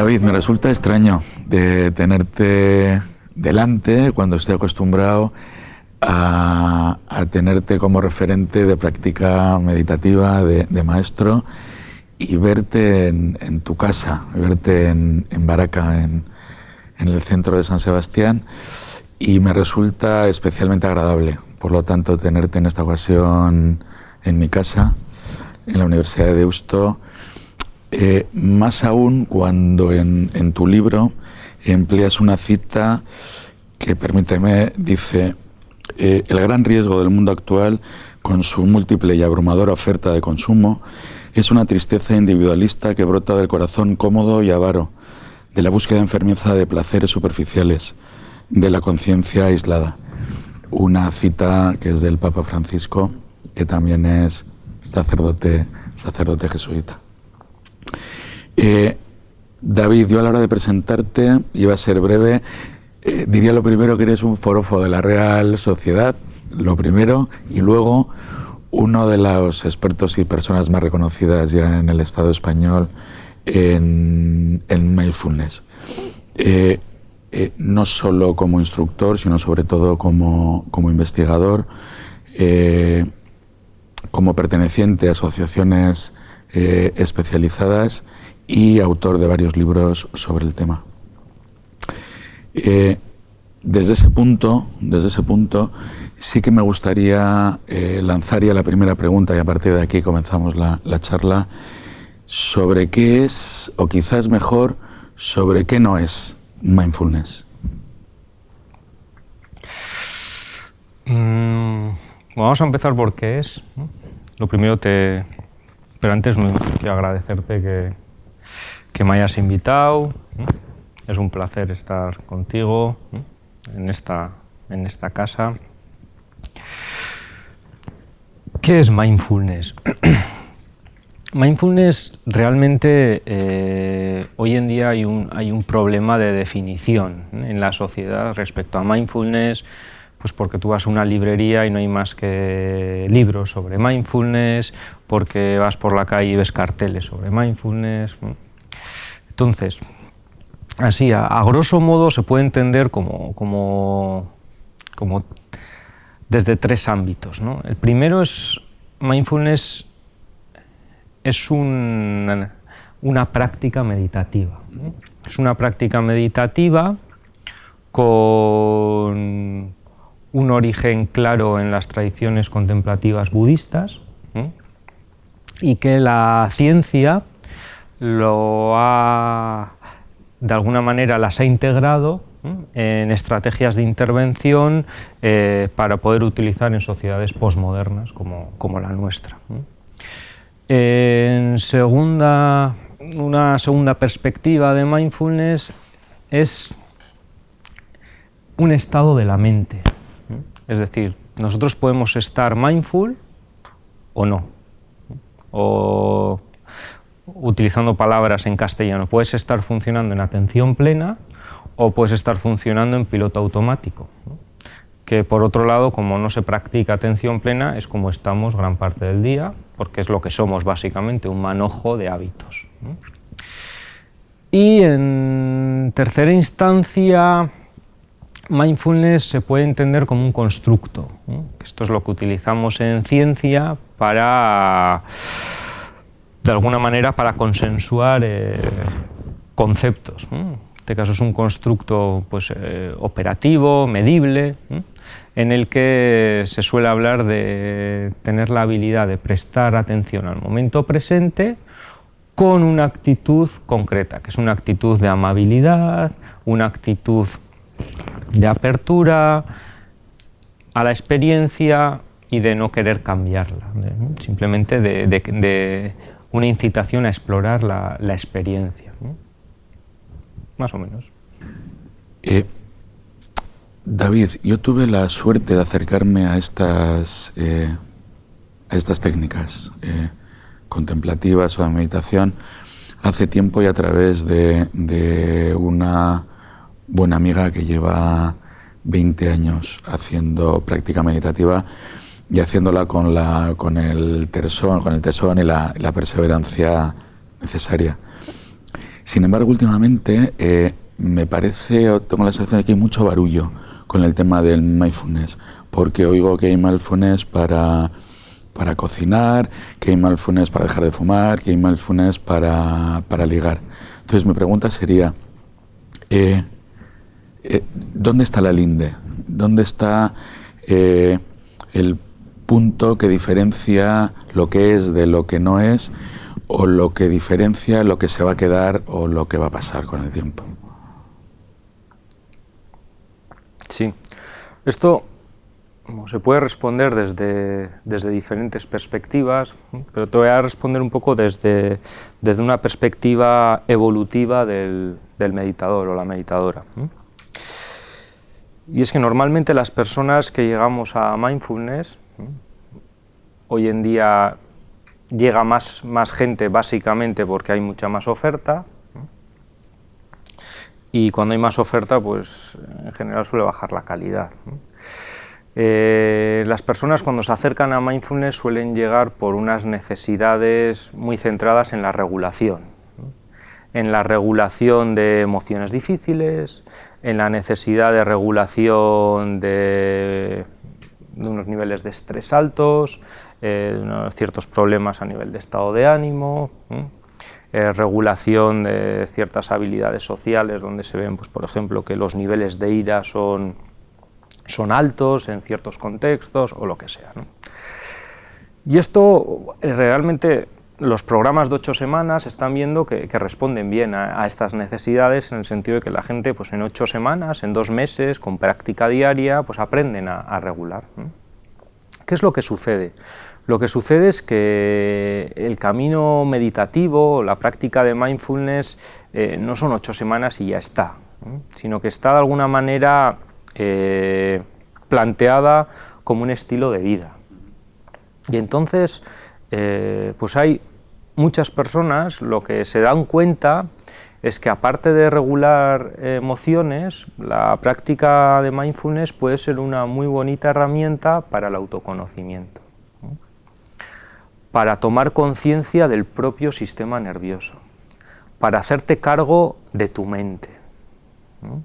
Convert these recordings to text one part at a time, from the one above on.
David, me resulta extraño de tenerte delante cuando estoy acostumbrado a tenerte como referente de práctica meditativa, de maestro, y verte en tu casa, verte en Baraca, en el centro de San Sebastián, y me resulta especialmente agradable. Por lo tanto, tenerte en esta ocasión en mi casa, en la Universidad de Deusto, más aún cuando en tu libro empleas una cita que, permíteme, dice: el gran riesgo del mundo actual, con su múltiple y abrumadora oferta de consumo, es una tristeza individualista que brota del corazón cómodo y avaro, de la búsqueda enfermiza de placeres superficiales, de la conciencia aislada. Una cita que es del Papa Francisco, que también es sacerdote jesuita. David, yo a la hora de presentarte iba a ser breve. Diría lo primero que eres un forofo de la Real Sociedad, lo primero, y luego uno de los expertos y personas más reconocidas ya en el Estado español en mindfulness. No solo como instructor, sino sobre todo como investigador, como perteneciente a asociaciones especializadas y autor de varios libros sobre el tema. Desde ese punto, sí que me gustaría lanzar ya la primera pregunta, y a partir de aquí comenzamos la charla, sobre qué es, o quizás mejor, sobre qué no es mindfulness. Vamos a empezar por qué es. Lo primero pero antes quiero agradecerte que me hayas invitado. Es un placer estar contigo en esta casa. ¿Qué es mindfulness? Mindfulness realmente hoy en día hay un problema de definición en la sociedad respecto a mindfulness, pues porque tú vas a una librería y no hay más que libros sobre mindfulness, porque vas por la calle y ves carteles sobre mindfulness. Entonces, así, a grosso modo se puede entender como desde tres ámbitos, ¿no? El primero es, mindfulness es una práctica meditativa, ¿no? Es una práctica meditativa con un origen claro en las tradiciones contemplativas budistas, ¿no? Y que la ciencia de alguna manera las ha integrado en estrategias de intervención para poder utilizar en sociedades posmodernas como la nuestra. Una segunda perspectiva de mindfulness es un estado de la mente. Es decir, nosotros podemos estar mindful o no. O, utilizando palabras en castellano, puedes estar funcionando en atención plena o puedes estar funcionando en piloto automático, ¿no? Que por otro lado, como no se practica atención plena, es como estamos gran parte del día, porque es lo que somos básicamente, un manojo de hábitos, ¿no? Y en tercera instancia, mindfulness se puede entender como un constructo, ¿no? Esto es lo que utilizamos en ciencia para, de alguna manera, para consensuar conceptos, ¿no? En este caso es un constructo pues, operativo, medible, ¿no? En el que se suele hablar de tener la habilidad de prestar atención al momento presente con una actitud concreta, que es una actitud de amabilidad, una actitud de apertura a la experiencia y de no querer cambiarla, simplemente de una incitación a explorar la experiencia, ¿no? Más o menos. David, yo tuve la suerte de acercarme a estas técnicas contemplativas o de meditación hace tiempo, y a través de una buena amiga que lleva 20 años haciendo práctica meditativa y haciéndola con el tesón y la perseverancia necesaria. Sin embargo, últimamente me parece, o tengo la sensación de que hay mucho barullo con el tema del mindfulness, porque oigo que hay mindfulness para cocinar, que hay mindfulness para dejar de fumar, que hay mindfulness para ligar. Entonces mi pregunta sería, ¿dónde está la linde? ¿Dónde está el punto que diferencia lo que es de lo que no es, o lo que diferencia lo que se va a quedar o lo que va a pasar con el tiempo? Sí, esto se puede responder desde diferentes perspectivas, pero te voy a responder un poco desde una perspectiva evolutiva del meditador o la meditadora. Y es que normalmente las personas que llegamos a mindfulness, hoy en día llega más gente básicamente porque hay mucha más oferta, y cuando hay más oferta, pues en general suele bajar la calidad. Las personas cuando se acercan a mindfulness suelen llegar por unas necesidades muy centradas en la regulación, en la regulación de emociones difíciles, en la necesidad de regulación de unos niveles de estrés altos, de ciertos problemas a nivel de estado de ánimo, regulación de ciertas habilidades sociales donde se ven, pues, por ejemplo, que los niveles de ira son altos en ciertos contextos o lo que sea, ¿no? Y esto realmente los programas de 8 semanas están viendo que responden bien a estas necesidades, en el sentido de que la gente, pues, en 8 semanas, en 2 meses, con práctica diaria, pues aprenden a regular, ¿no? ¿Qué es lo que sucede? Lo que sucede es que el camino meditativo, la práctica de mindfulness, no son 8 semanas y ya está, ¿no? Sino que está de alguna manera planteada como un estilo de vida. Y entonces, pues hay muchas personas lo que se dan cuenta es que, aparte de regular emociones, la práctica de mindfulness puede ser una muy bonita herramienta para el autoconocimiento, ¿no? Para tomar conciencia del propio sistema nervioso, para hacerte cargo de tu mente, ¿no?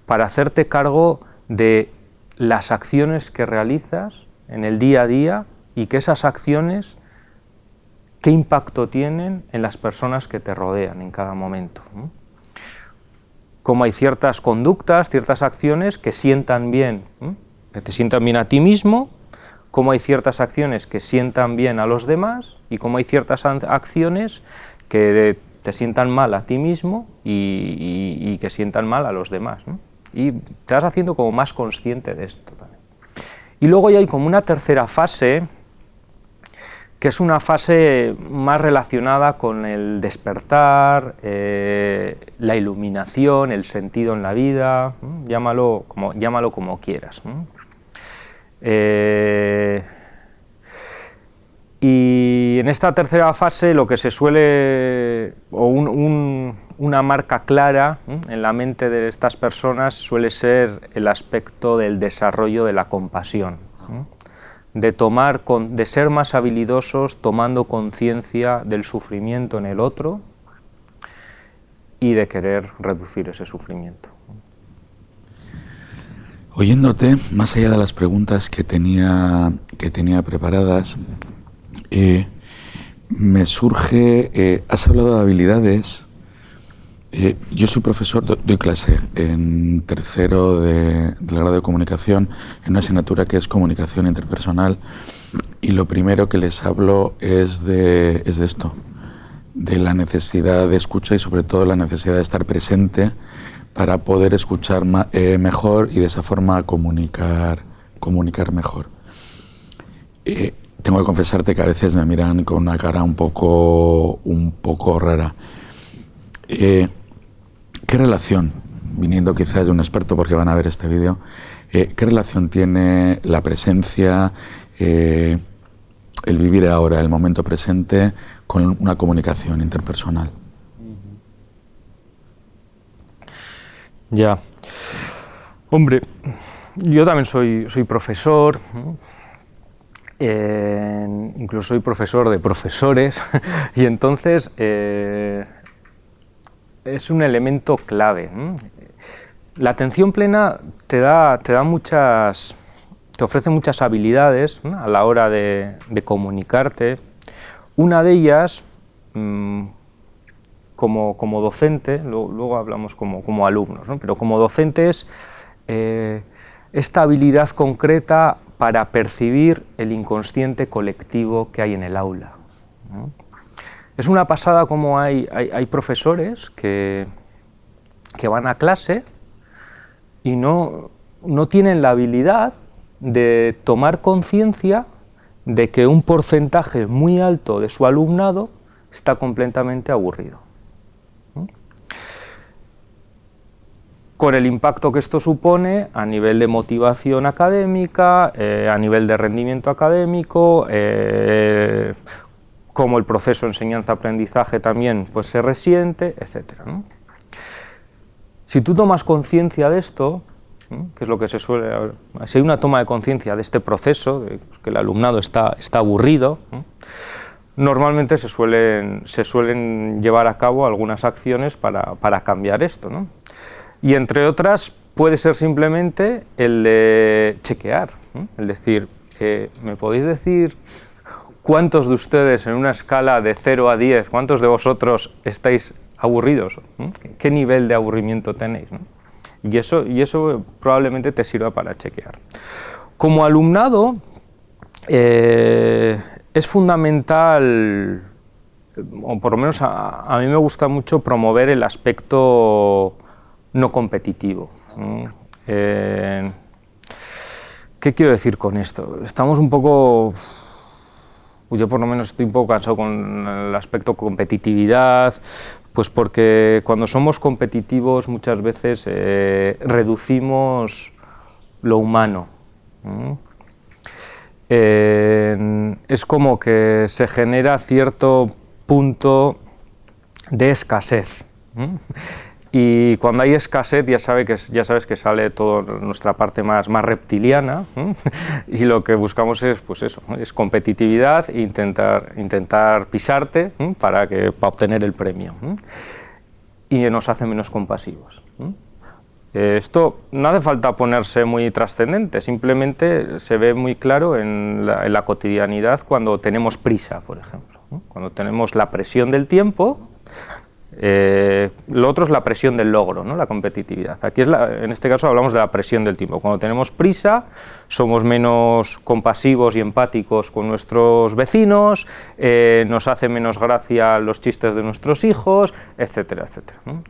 Para hacerte cargo de las acciones que realizas en el día a día, y que esas acciones, qué impacto tienen en las personas que te rodean en cada momento, ¿no? Cómo hay ciertas conductas, ciertas acciones que sientan bien, ¿no? Que te sientan bien a ti mismo, cómo hay ciertas acciones que sientan bien a los demás, y cómo hay ciertas acciones que te sientan mal a ti mismo y que sientan mal a los demás, ¿no? Y te vas haciendo como más consciente de esto también. Y luego ya hay como una tercera fase, que es una fase más relacionada con el despertar, la iluminación, el sentido en la vida, llámalo como quieras, ¿no? Y en esta tercera fase lo que se suele, o una marca clara, en la mente de estas personas, suele ser el aspecto del desarrollo de la compasión, de ser más habilidosos tomando conciencia del sufrimiento en el otro y de querer reducir ese sufrimiento. Oyéndote, más allá de las preguntas que tenía preparadas, me surge, has hablado de habilidades. Yo soy profesor, doy clase en tercero del grado de comunicación, en una asignatura que es comunicación interpersonal, y lo primero que les hablo es de esto, de la necesidad de escucha y sobre todo la necesidad de estar presente para poder escuchar mejor y de esa forma comunicar mejor. Tengo que confesarte que a veces me miran con una cara un poco rara. ¿Qué relación, viniendo quizás de un experto porque van a ver este vídeo, qué relación tiene la presencia, el vivir ahora, el momento presente, con una comunicación interpersonal? Ya. Hombre, yo también soy profesor, ¿no? Incluso soy profesor de profesores, y entonces es un elemento clave. La atención plena te ofrece muchas habilidades, ¿no?, a la hora de comunicarte. Una de ellas, como docente, luego hablamos como alumnos, ¿no?, pero como docente es esta habilidad concreta para percibir el inconsciente colectivo que hay en el aula, ¿no? Es una pasada como hay profesores que van a clase y no tienen la habilidad de tomar conciencia de que un porcentaje muy alto de su alumnado está completamente aburrido, ¿no?, con el impacto que esto supone a nivel de motivación académica, a nivel de rendimiento académico, cómo el proceso de enseñanza-aprendizaje también pues, se resiente, etc., ¿no? Si tú tomas conciencia de esto, ¿no?, que es lo que si hay una toma de conciencia de este proceso, de pues, que el alumnado está aburrido, ¿no?, normalmente se suelen llevar a cabo algunas acciones para cambiar esto, ¿no? Y entre otras puede ser simplemente el de chequear, ¿no?, el decir, ¿me podéis decir cuántos de ustedes en una escala de 0 a 10, cuántos de vosotros estáis aburridos? ¿Qué nivel de aburrimiento tenéis, ¿no? Y eso probablemente te sirva para chequear. Como alumnado, es fundamental, o por lo menos a mí me gusta mucho promover el aspecto no competitivo, ¿no? ¿Qué quiero decir con esto? Estamos un poco... Yo por lo menos estoy un poco cansado con el aspecto competitividad, pues porque cuando somos competitivos muchas veces reducimos lo humano, ¿no? Es como que se genera cierto punto de escasez, ¿no? Y cuando hay escasez ya sabes que sale toda nuestra parte más reptiliana, ¿eh? Y lo que buscamos es, pues eso, es competitividad e intentar pisarte, ¿eh?, para obtener el premio, ¿eh? Y nos hace menos compasivos, ¿eh? Esto no hace falta ponerse muy trascendente, simplemente se ve muy claro en la cotidianidad cuando tenemos prisa, por ejemplo, ¿eh? Cuando tenemos la presión del tiempo. Lo otro es la presión del logro, ¿no?, la competitividad. Aquí en este caso hablamos de la presión del tiempo. Cuando tenemos prisa, somos menos compasivos y empáticos con nuestros vecinos, nos hace menos gracia los chistes de nuestros hijos, etcétera, etcétera, ¿no?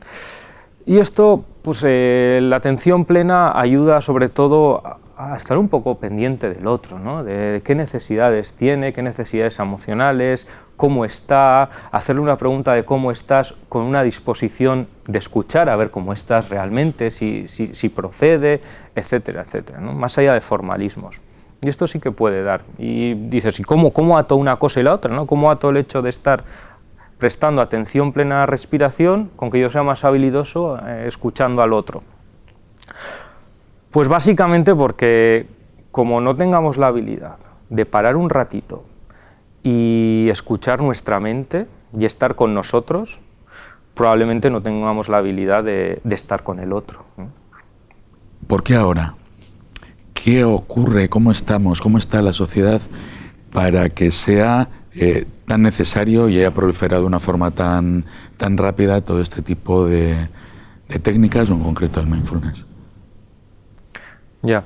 Y esto, pues la atención plena ayuda sobre todo a estar un poco pendiente del otro, ¿no?, de qué necesidades tiene, qué necesidades emocionales, cómo está, hacerle una pregunta de cómo estás con una disposición de escuchar, a ver cómo estás realmente, si procede, etcétera, etcétera, ¿no?, más allá de formalismos. Y esto sí que puede dar. Y dices, ¿y cómo ato una cosa y la otra, ¿no? ¿Cómo ato el hecho de estar prestando atención plena a la respiración con que yo sea más habilidoso escuchando al otro? Pues básicamente porque como no tengamos la habilidad de parar un ratito y escuchar nuestra mente y estar con nosotros, probablemente no tengamos la habilidad de estar con el otro, ¿no? ¿Por qué ahora? ¿Qué ocurre? ¿Cómo estamos? ¿Cómo está la sociedad para que sea tan necesario y haya proliferado de una forma tan rápida todo este tipo de técnicas, o en concreto el mindfulness? Ya.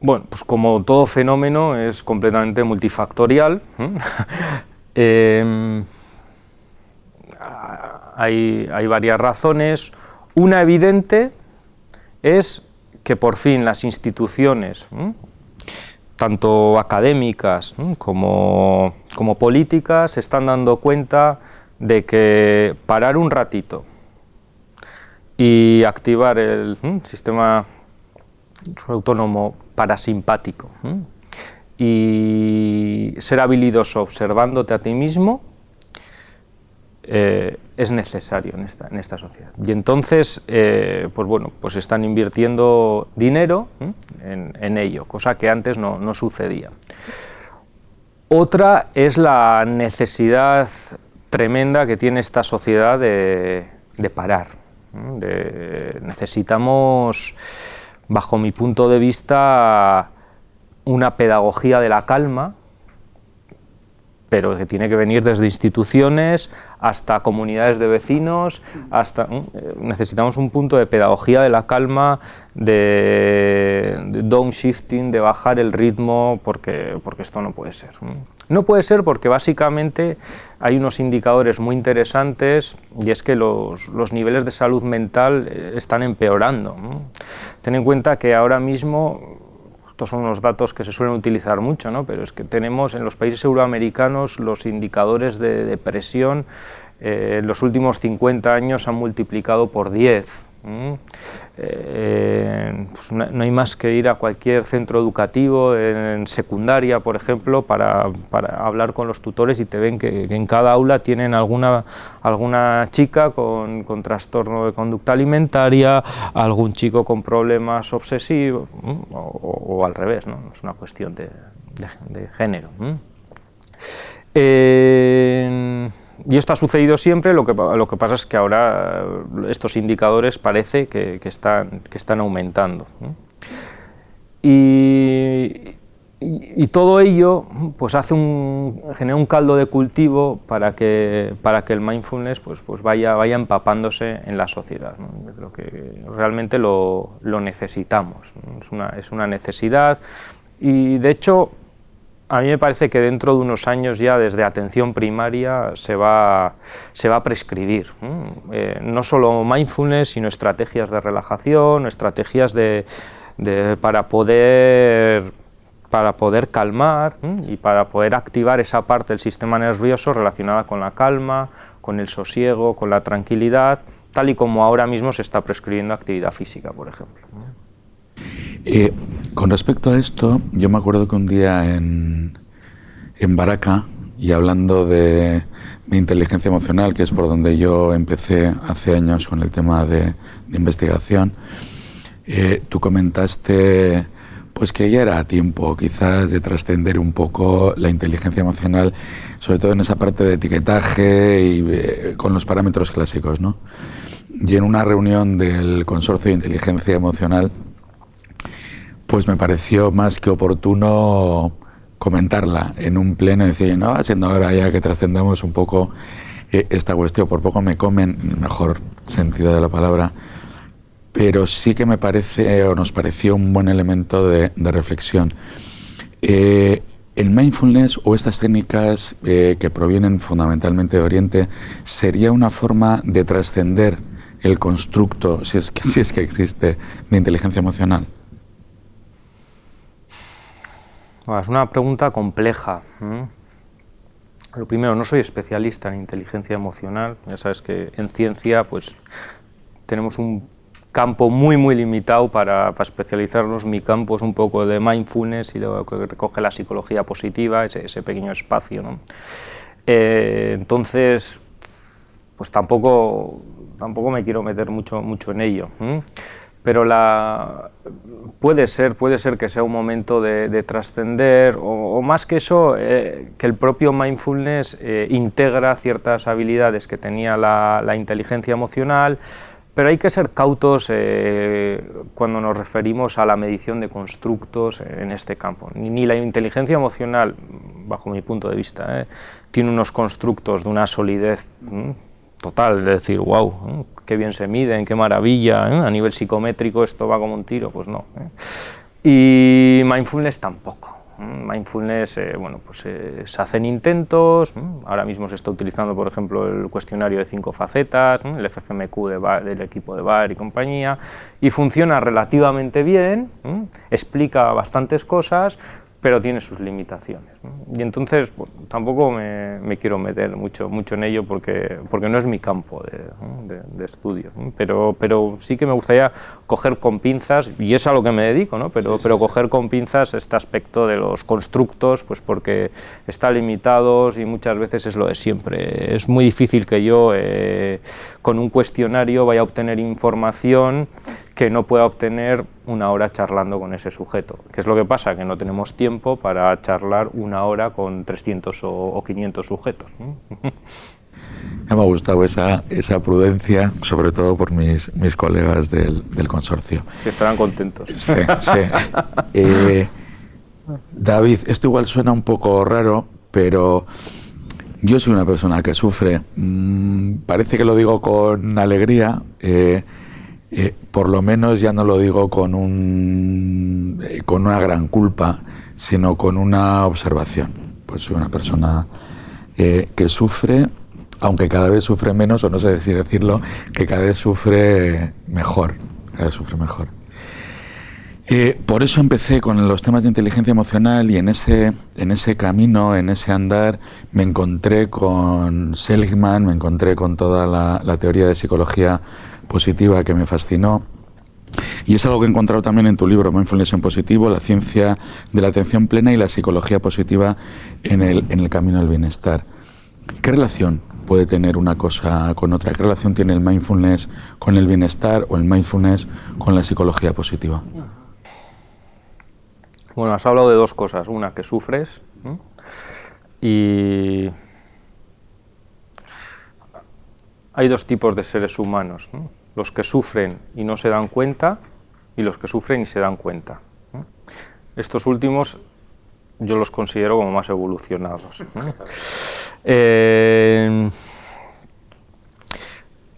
Bueno, pues como todo fenómeno es completamente multifactorial. Hay varias razones. Una evidente es que por fin las instituciones, tanto académicas como políticas, se están dando cuenta de que parar un ratito y activar el sistema autónomo parasimpático y ser habilidoso observándote a ti mismo es necesario en esta sociedad. Y entonces, pues bueno, pues están invirtiendo dinero en ello, cosa que antes no sucedía. Otra es la necesidad tremenda que tiene esta sociedad de parar. Necesitamos, bajo mi punto de vista, una pedagogía de la calma, pero que tiene que venir desde instituciones hasta comunidades de vecinos, necesitamos un punto de pedagogía de la calma, de downshifting, de bajar el ritmo, porque esto no puede ser. No puede ser porque básicamente hay unos indicadores muy interesantes, y es que los niveles de salud mental están empeorando. Ten en cuenta que ahora mismo, estos son unos datos que se suelen utilizar mucho, ¿no? Pero es que tenemos en los países euroamericanos los indicadores de depresión en los últimos 50 años han multiplicado por 10. Pues no hay más que ir a cualquier centro educativo, en secundaria, por ejemplo, para hablar con los tutores, y te ven que en cada aula tienen alguna chica con trastorno de conducta alimentaria, algún chico con problemas obsesivos, o al revés, ¿no? Es una cuestión de género. Y esto ha sucedido siempre, lo que pasa es que ahora estos indicadores parece que están aumentando. Y todo ello pues genera un caldo de cultivo para que el mindfulness pues vaya empapándose en la sociedad, ¿no? Yo creo que realmente lo necesitamos, ¿no? Es una necesidad, y de hecho a mí me parece que dentro de unos años ya desde atención primaria se va a prescribir, no solo mindfulness, sino estrategias de relajación, estrategias para poder calmar y para poder activar esa parte del sistema nervioso relacionada con la calma, con el sosiego, con la tranquilidad, tal y como ahora mismo se está prescribiendo actividad física, por ejemplo. Con respecto a esto, yo me acuerdo que un día en Baraca, y hablando de inteligencia emocional, que es por donde yo empecé hace años con el tema de investigación, tú comentaste pues que ya era tiempo quizás de trascender un poco la inteligencia emocional, sobre todo en esa parte de etiquetaje y con los parámetros clásicos, ¿no? Y en una reunión del Consorcio de Inteligencia Emocional, pues me pareció más que oportuno comentarla en un pleno y decir, no, va siendo ahora ya que trascendamos un poco esta cuestión. Por poco me comen, en el mejor sentido de la palabra, pero sí que me parece, o nos pareció, un buen elemento de reflexión. El mindfulness o estas técnicas que provienen fundamentalmente de Oriente, ¿sería una forma de trascender el constructo, si es que existe, de inteligencia emocional? Es una pregunta compleja. Lo primero, no soy especialista en inteligencia emocional. Ya sabes que en ciencia pues tenemos un campo muy limitado para especializarnos. Mi campo es un poco de mindfulness y lo que recoge la psicología positiva, ese pequeño espacio, ¿no? Entonces, pues tampoco me quiero meter mucho en ello. Pero puede ser que sea un momento de trascender, o más que eso, que el propio mindfulness integra ciertas habilidades que tenía la inteligencia emocional, pero hay que ser cautos cuando nos referimos a la medición de constructos en este campo. Ni la inteligencia emocional, bajo mi punto de vista, tiene unos constructos de una solidez total, de decir, wow, qué bien se miden, qué maravilla, a nivel psicométrico esto va como un tiro, pues no. Y mindfulness tampoco. Mindfulness, se hacen intentos, ahora mismo se está utilizando, por ejemplo, el cuestionario de 5 facetas, el FFMQ del equipo de Baer y compañía, y funciona relativamente bien, explica bastantes cosas, pero tiene sus limitaciones, ¿no? Y entonces tampoco me quiero meter mucho en ello porque no es mi campo de estudio, ¿no? Pero sí que me gustaría coger con pinzas, y es a lo que me dedico, ¿no? Pero coger con pinzas este aspecto de los constructos, pues porque están limitados y muchas veces es lo de siempre. Es muy difícil que yo con un cuestionario vaya a obtener información que no pueda obtener una hora charlando con ese sujeto. ¿Qué es lo que pasa? Que no tenemos tiempo para charlar una hora con 300 o 500 sujetos, ¿no? me ha gustado esa prudencia, sobre todo por mis colegas del consorcio. Que estarán contentos. Sí, sí. David, esto igual suena un poco raro, pero yo soy una persona que sufre. Parece que lo digo con alegría. Por lo menos ya no lo digo con una gran culpa, sino con una observación. Pues soy una persona que sufre, aunque cada vez sufre menos, o no sé si decirlo, que cada vez sufre mejor. Cada vez sufre mejor. Por eso empecé con los temas de inteligencia emocional, y en ese camino, en ese andar, me encontré con Seligman, me encontré con toda la teoría de psicología positiva que me fascinó. Y es algo que he encontrado también en tu libro, Mindfulness en Positivo, la ciencia de la atención plena y la psicología positiva en el camino al bienestar. ¿Qué relación puede tener una cosa con otra? ¿Qué relación tiene el mindfulness con el bienestar o el mindfulness con la psicología positiva? Bueno, has hablado de dos cosas. Una, que sufres, ¿no? Y hay dos tipos de seres humanos, ¿no? Los que sufren y no se dan cuenta, y los que sufren y se dan cuenta, ¿no? Estos últimos yo los considero como más evolucionados, ¿no?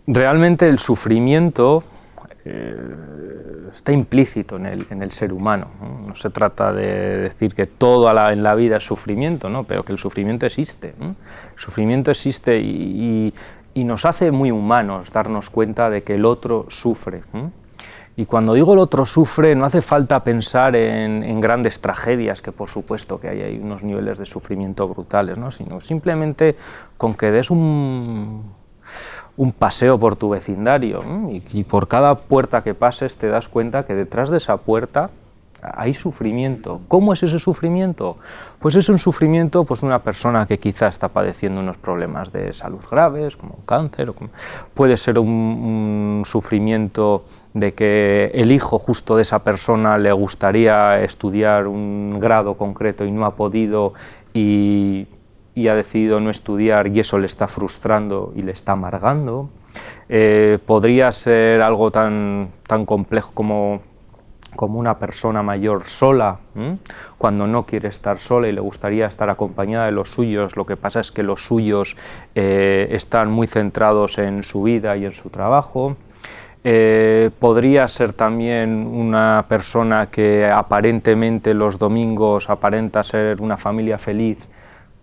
Realmente el sufrimiento está implícito en el ser humano, ¿no? No se trata de decir que todo en la vida es sufrimiento, ¿no? Pero que el sufrimiento existe, ¿no? El sufrimiento existe y nos hace muy humanos darnos cuenta de que el otro sufre, ¿no? Y cuando digo el otro sufre, no hace falta pensar en grandes tragedias, que por supuesto que hay unos niveles de sufrimiento brutales, ¿no? Sino simplemente con que des un paseo por tu vecindario, ¿no? Y por cada puerta que pases te das cuenta que detrás de esa puerta hay sufrimiento. ¿Cómo es ese sufrimiento? Pues es un sufrimiento, pues, de una persona que quizá está padeciendo unos problemas de salud graves, como un cáncer, puede ser un sufrimiento de que el hijo justo de esa persona le gustaría estudiar un grado concreto y no ha podido, y ha decidido no estudiar, y eso le está frustrando y le está amargando. Podría ser algo tan complejo como una persona mayor sola, cuando no quiere estar sola y le gustaría estar acompañada de los suyos. Lo que pasa es que los suyos están muy centrados en su vida y en su trabajo. Podría ser también una persona que aparentemente los domingos aparenta ser una familia feliz,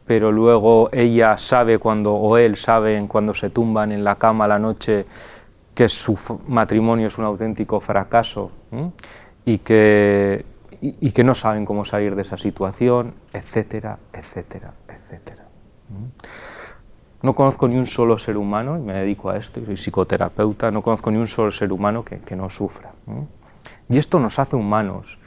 pero luego ella sabe o él sabe cuando se tumban en la cama a la noche que su matrimonio es un auténtico fracaso, y que no saben cómo salir de esa situación, etcétera, etcétera, etcétera. No conozco ni un solo ser humano, y me dedico a esto, y soy psicoterapeuta, no conozco ni un solo ser humano que no sufra. Y esto nos hace humanos,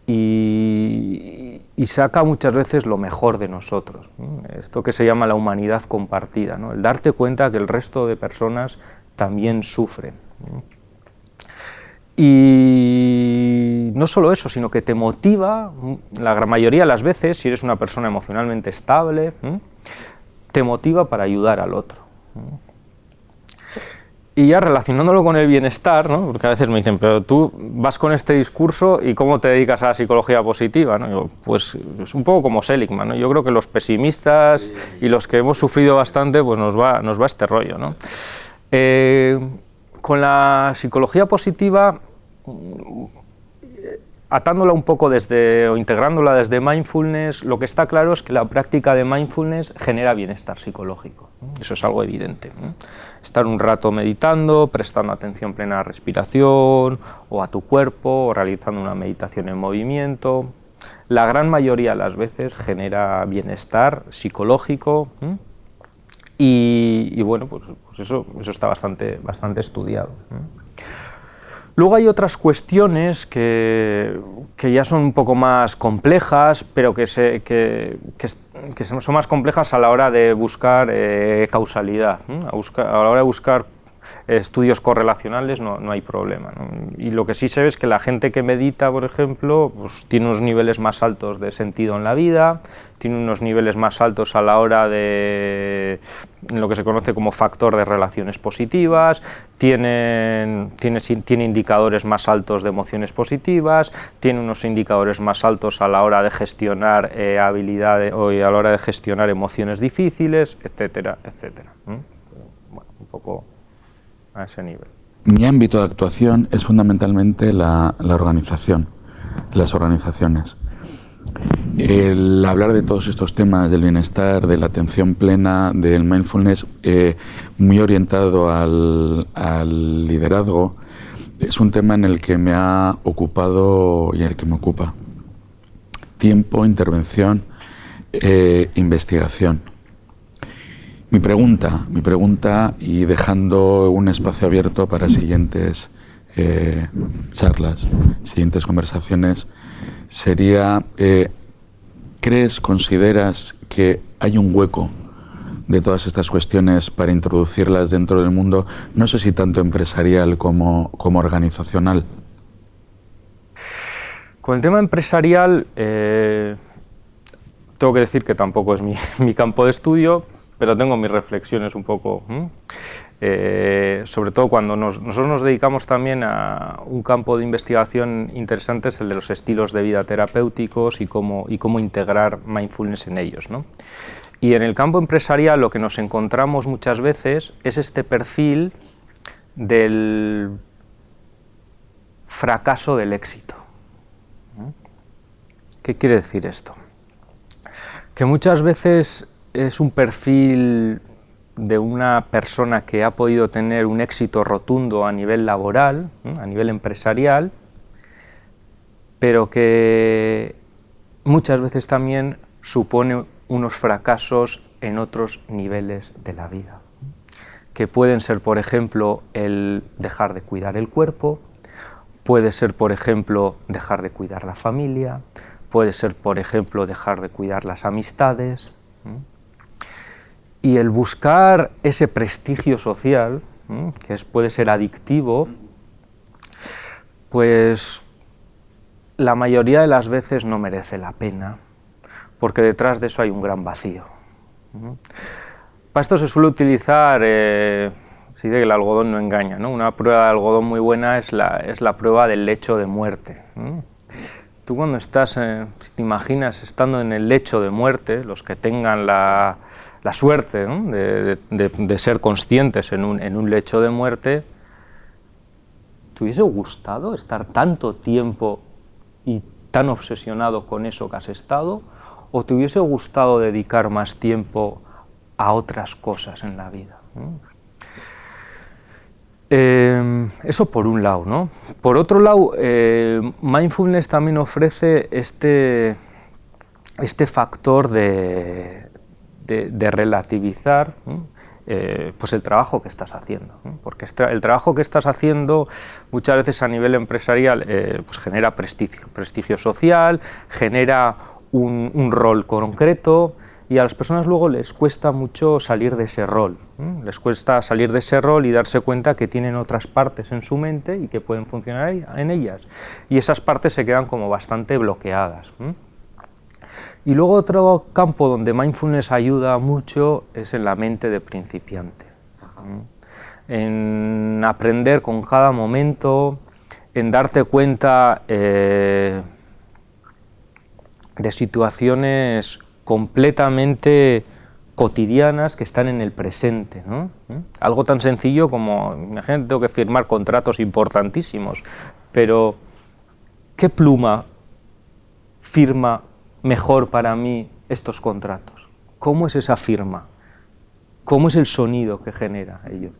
y saca muchas veces lo mejor de nosotros, esto que se llama la humanidad compartida, ¿no? El darte cuenta que el resto de personas también sufren. Y no solo eso, sino que te motiva, la gran mayoría de las veces, si eres una persona emocionalmente estable, te motiva para ayudar al otro. Y ya relacionándolo con el bienestar, ¿no? Porque a veces me dicen, pero tú vas con este discurso y ¿cómo te dedicas a la psicología positiva? ¿No? Yo, pues es un poco como Seligman, ¿no? Yo creo que los pesimistas y los que hemos sufrido bastante, pues nos va este rollo, ¿no? Con la psicología positiva, atándola un poco o integrándola desde mindfulness, lo que está claro es que la práctica de mindfulness genera bienestar psicológico. Eso es algo evidente, ¿no? Estar un rato meditando, prestando atención plena a la respiración o a tu cuerpo, o realizando una meditación en movimiento, la gran mayoría de las veces genera bienestar psicológico, y bueno, pues eso está bastante estudiado. Luego hay otras cuestiones que ya son un poco más complejas, pero que son más complejas a la hora de buscar causalidad, a la hora de buscar estudios correlacionales no hay problema, ¿no? Y lo que sí se ve es que la gente que medita, por ejemplo, pues tiene unos niveles más altos de sentido en la vida, tiene unos niveles más altos a la hora de lo que se conoce como factor de relaciones positivas, tiene indicadores más altos de emociones positivas, tiene unos indicadores más altos a la hora de gestionar habilidades o a la hora de gestionar emociones difíciles, etcétera, etcétera. Bueno, un poco a ese nivel. Mi ámbito de actuación es fundamentalmente la organización, las organizaciones. El hablar de todos estos temas del bienestar, de la atención plena, del mindfulness, muy orientado al liderazgo, es un tema en el que me ha ocupado y en el que me ocupa. Tiempo, intervención, investigación. Mi pregunta, y dejando un espacio abierto para siguientes charlas, siguientes conversaciones, sería, consideras que hay un hueco de todas estas cuestiones para introducirlas dentro del mundo, no sé si tanto empresarial como organizacional? Con el tema empresarial, tengo que decir que tampoco es mi campo de estudio, pero tengo mis reflexiones un poco, sobre todo cuando nosotros nos dedicamos también a un campo de investigación interesante, es el de los estilos de vida terapéuticos y cómo integrar mindfulness en ellos, ¿no? Y en el campo empresarial lo que nos encontramos muchas veces es este perfil del fracaso del éxito. ¿Qué quiere decir esto? Que muchas veces es un perfil de una persona que ha podido tener un éxito rotundo a nivel laboral, a nivel empresarial, pero que muchas veces también supone unos fracasos en otros niveles de la vida, que pueden ser, por ejemplo, el dejar de cuidar el cuerpo, puede ser, por ejemplo, dejar de cuidar la familia, puede ser, por ejemplo, dejar de cuidar las amistades. Y el buscar ese prestigio social, que puede ser adictivo, pues la mayoría de las veces no merece la pena, porque detrás de eso hay un gran vacío. Para esto se suele utilizar, se dice que el algodón no engaña, ¿no? Una prueba de algodón muy buena es la prueba del lecho de muerte. Tú cuando estás, si te imaginas estando en el lecho de muerte, los que tengan la suerte, ¿no?, de ser conscientes en un lecho de muerte, ¿te hubiese gustado estar tanto tiempo y tan obsesionado con eso que has estado? ¿O te hubiese gustado dedicar más tiempo a otras cosas en la vida? Eso por un lado, ¿no? Por otro lado, mindfulness también ofrece este factor de relativizar pues el trabajo que estás haciendo, ¿no? Porque el trabajo que estás haciendo muchas veces a nivel empresarial pues genera prestigio social, genera un rol concreto, y a las personas luego les cuesta mucho salir de ese rol, les cuesta salir de ese rol y darse cuenta que tienen otras partes en su mente y que pueden funcionar en ellas, y esas partes se quedan como bastante bloqueadas. Y luego otro campo donde mindfulness ayuda mucho es en la mente de principiante, en aprender con cada momento, en darte cuenta de situaciones completamente cotidianas que están en el presente, ¿no? Algo tan sencillo como, imagínate, tengo que firmar contratos importantísimos, pero ¿qué pluma firma mejor para mí estos contratos? ¿Cómo es esa firma? ¿Cómo es el sonido que genera ello?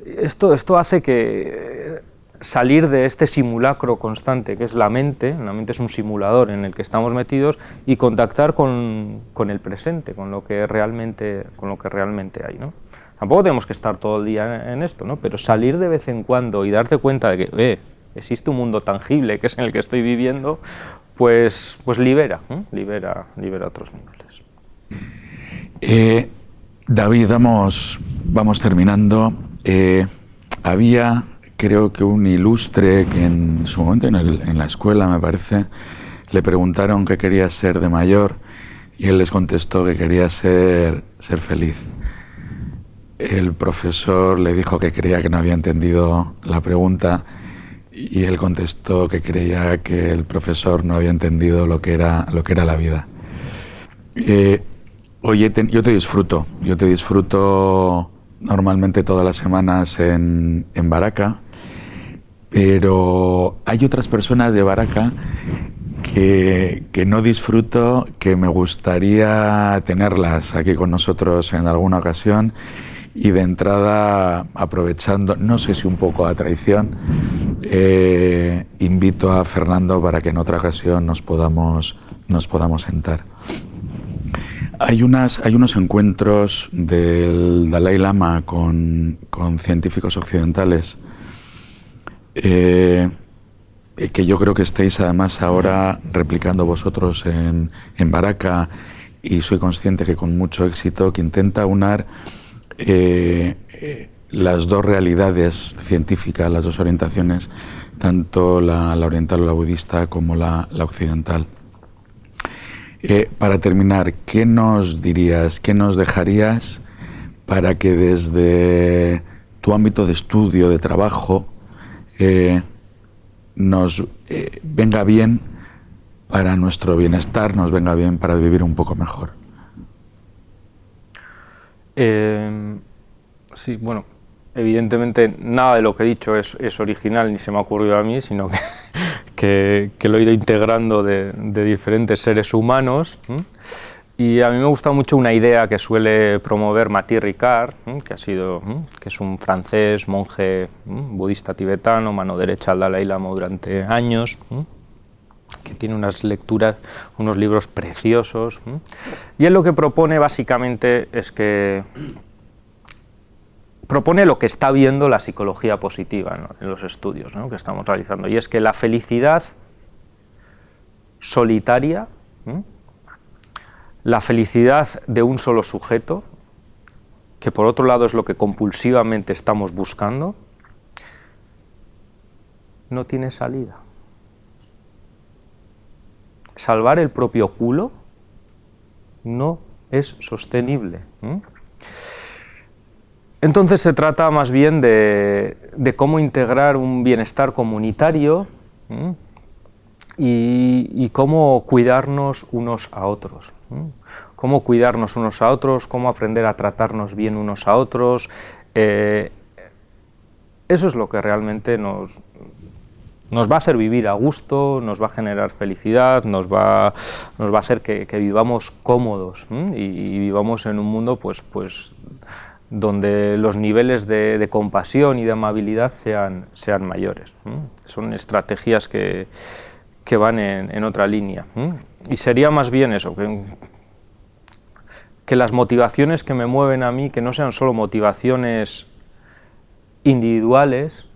Esto hace que salir de este simulacro constante que es la mente es un simulador en el que estamos metidos, y contactar con el presente, con lo que realmente hay, ¿no? Tampoco tenemos que estar todo el día en esto, ¿no? Pero salir de vez en cuando y darte cuenta de que existe un mundo tangible que es en el que estoy viviendo, pues libera otros niveles. David, vamos terminando. había, creo que un ilustre que en su momento en la escuela, me parece, le preguntaron qué quería ser de mayor y él les contestó que quería ser feliz. El profesor le dijo que creía que no había entendido la pregunta y él contestó que creía que el profesor no había entendido lo que era la vida. Oye, yo te disfruto normalmente todas las semanas en Baraca, pero hay otras personas de Baraca que no disfruto, que me gustaría tenerlas aquí con nosotros en alguna ocasión. Y de entrada, aprovechando, no sé si un poco a traición, invito a Fernando para que en otra ocasión nos podamos sentar. Hay unos encuentros del Dalai Lama con científicos occidentales que yo creo que estáis además ahora replicando vosotros en Baraca, y soy consciente que con mucho éxito, que intenta unar las dos realidades científicas, las dos orientaciones, tanto la oriental o la budista como la occidental. Para terminar, ¿qué nos dirías, qué nos dejarías para que desde tu ámbito de estudio, de trabajo, nos venga bien para nuestro bienestar, nos venga bien para vivir un poco mejor? Sí, bueno, evidentemente nada de lo que he dicho es original ni se me ha ocurrido a mí, sino que lo he ido integrando de diferentes seres humanos. Y a mí me gusta mucho una idea que suele promover Matthieu Ricard, que es un francés, monje budista tibetano, mano derecha al Dalai Lama durante años, que tiene unas lecturas, unos libros preciosos. Y él lo que propone básicamente es que propone lo que está viendo la psicología positiva, ¿no?, en los estudios, ¿no?, que estamos realizando, y es que la felicidad solitaria, la felicidad de un solo sujeto, que por otro lado es lo que compulsivamente estamos buscando, no tiene salida. Salvar el propio culo no es sostenible. Entonces se trata más bien de cómo integrar un bienestar comunitario y cómo cuidarnos unos a otros. Cómo cuidarnos unos a otros, cómo aprender a tratarnos bien unos a otros. Eso es lo que realmente nos va a hacer vivir a gusto, nos va a generar felicidad, nos va a hacer que vivamos cómodos y vivamos en un mundo pues donde los niveles de compasión y de amabilidad sean mayores. Son estrategias que van en otra línea. Y sería más bien eso, que las motivaciones que me mueven a mí, que no sean solo motivaciones individuales,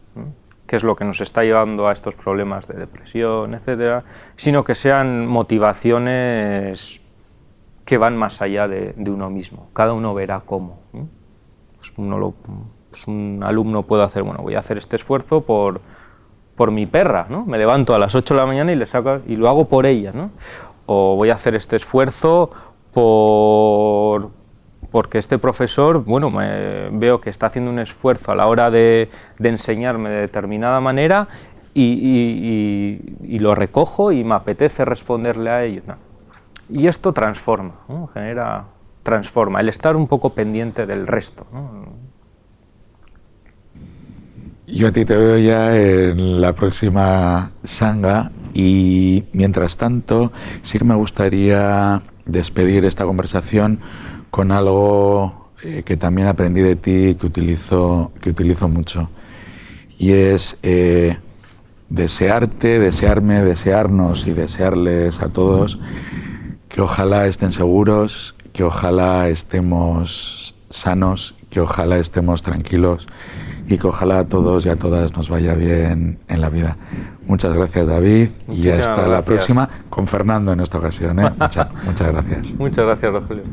que es lo que nos está llevando a estos problemas de depresión, etcétera, sino que sean motivaciones que van más allá de uno mismo. Cada uno verá cómo. Pues un alumno puede hacer, bueno, voy a hacer este esfuerzo por mi perra, ¿no? Me levanto a las 8 de la mañana y lo hago por ella, ¿no? O voy a hacer este esfuerzo porque este profesor, bueno, veo que está haciendo un esfuerzo a la hora de enseñarme de determinada manera y lo recojo y me apetece responderle a ello, ¿no? Y esto transforma, ¿no? Transforma, el estar un poco pendiente del resto, ¿no? Yo a ti te veo ya en la próxima Sangha, y mientras tanto sí que me gustaría despedir esta conversación con algo que también aprendí de ti, que utilizo mucho, y es desearme, desearnos y desearles a todos que ojalá estén seguros, que ojalá estemos sanos, que ojalá estemos tranquilos y que ojalá a todos y a todas nos vaya bien en la vida. Muchas gracias, David, y hasta la próxima con Fernando en esta ocasión, ¿eh? Muchas gracias. Muchas gracias, Rogelio.